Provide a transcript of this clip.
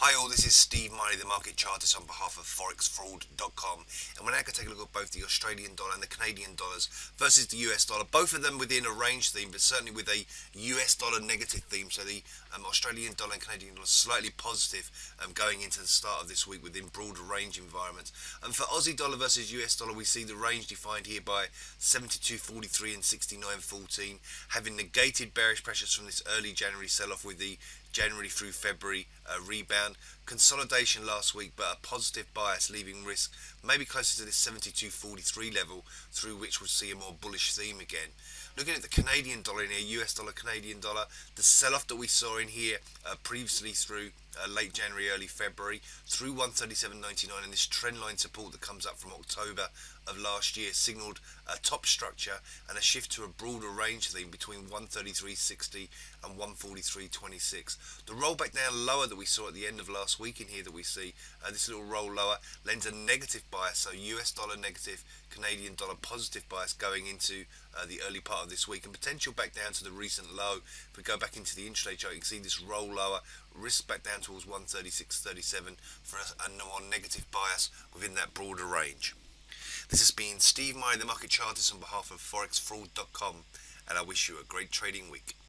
Hi all, this is Steve Miley, the market chartist on behalf of ForexFraud.com, and we're now going to take a look at both the Australian dollar and the Canadian dollars versus the US dollar, both of them within a range theme, but certainly with a US dollar negative theme, so the Australian dollar and Canadian dollar slightly positive going into the start of this week within broader range environments. And for Aussie dollar versus US dollar, we see the range defined here by 72.43 and 69.14, having negated bearish pressures from this early January sell-off with the January through February rebound. Consolidation last week, but a positive bias, leaving risk maybe closer to this 72.43 level, through which we'll see a more bullish theme again. Looking at the Canadian dollar in here, US dollar, Canadian dollar, the sell-off that we saw in here previously through late January, early February, through 137.99, and this trend line support that comes up from October of last year signalled a top structure and a shift to a broader range theme between 133.60 and 143.26. The rollback down lower that we saw at the end of last week in here that we see, this little roll lower, lends a negative bias, so US dollar negative, Canadian dollar positive bias going into the early part of this week, and potential back down to the recent low. If we go back into the intraday chart, you can see this roll lower, risk back down towards 136.37 for a more negative bias within that broader range. This has been Steve Miley, the market chartist on behalf of ForexFraud.com, and I wish you a great trading week.